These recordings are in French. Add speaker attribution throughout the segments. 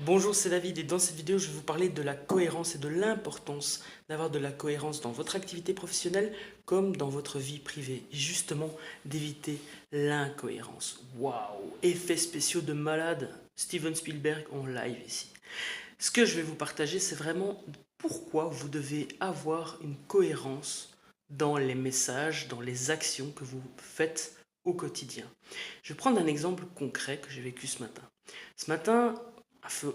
Speaker 1: Bonjour, c'est David et dans cette vidéo, je vais vous parler de la cohérence et de l'importance d'avoir de la cohérence dans votre activité professionnelle comme dans votre vie privée. Et justement, d'éviter l'incohérence. Waouh! Effets spéciaux de malade, Steven Spielberg en live ici. Ce que je vais vous partager, c'est vraiment pourquoi vous devez avoir une cohérence dans les messages, dans les actions que vous faites au quotidien. Je vais prendre un exemple concret que j'ai vécu ce matin. Ce matin,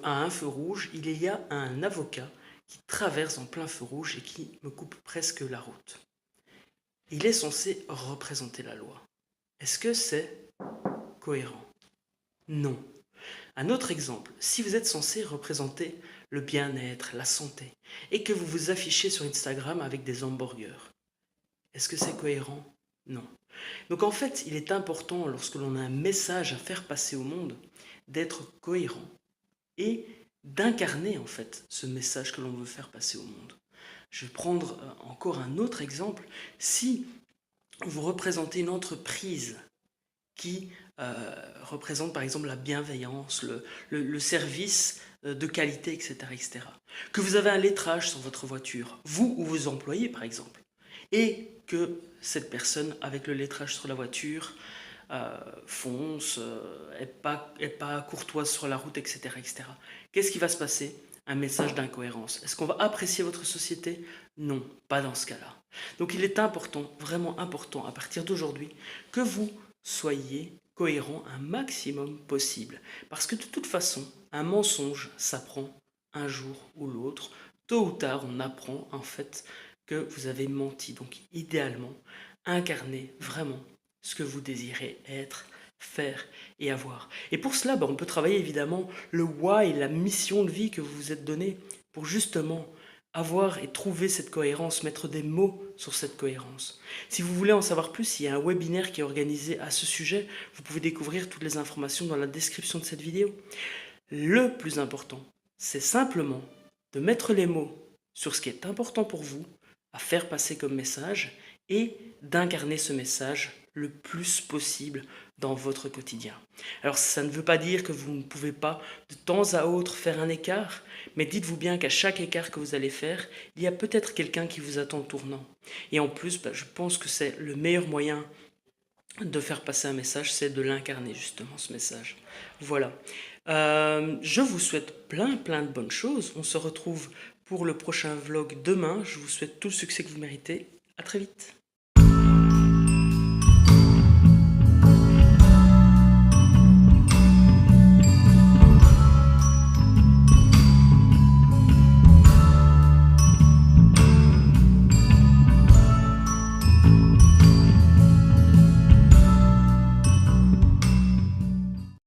Speaker 1: à un feu rouge, il y a un avocat qui traverse en plein feu rouge et qui me coupe presque la route. Il est censé représenter la loi. Est-ce que c'est cohérent? Non. Un autre exemple, si vous êtes censé représenter le bien-être, la santé, et que vous vous affichez sur Instagram avec des hamburgers, est-ce que c'est cohérent? Non. Donc en fait, il est important, lorsque l'on a un message à faire passer au monde, d'être cohérent et d'incarner en fait ce message que l'on veut faire passer au monde. Je vais prendre encore un autre exemple. Si vous représentez une entreprise qui représente par exemple la bienveillance, le service de qualité, etc., etc., que vous avez un lettrage sur votre voiture, vous ou vos employés par exemple, et que cette personne avec le lettrage sur la voiture fonce, est pas courtoise sur la route, etc., etc. Qu'est-ce qui va se passer? Un message d'incohérence. Est-ce qu'on va apprécier votre société? Non, pas dans ce cas-là. Donc il est important, vraiment important, à partir d'aujourd'hui, que vous soyez cohérent un maximum possible. Parce que de toute façon, un mensonge s'apprend un jour ou l'autre. Tôt ou tard, on apprend en fait que vous avez menti. Donc idéalement, incarnez vraiment ce que vous désirez être, faire et avoir. Et pour cela, on peut travailler évidemment le why, la mission de vie que vous vous êtes donné pour justement avoir et trouver cette cohérence, mettre des mots sur cette cohérence. Si vous voulez en savoir plus, il y a un webinaire qui est organisé à ce sujet. Vous pouvez découvrir toutes les informations dans la description de cette vidéo. Le plus important, c'est simplement de mettre les mots sur ce qui est important pour vous, à faire passer comme message, et d'incarner ce message le plus possible dans votre quotidien. Alors ça ne veut pas dire que vous ne pouvez pas de temps à autre faire un écart, mais dites-vous bien qu'à chaque écart que vous allez faire, il y a peut-être quelqu'un qui vous attend au tournant. Et en plus, je pense que c'est le meilleur moyen de faire passer un message, c'est de l'incarner justement ce message. Voilà. Je vous souhaite plein de bonnes choses. On se retrouve pour le prochain vlog demain. Je vous souhaite tout le succès que vous méritez. À très vite.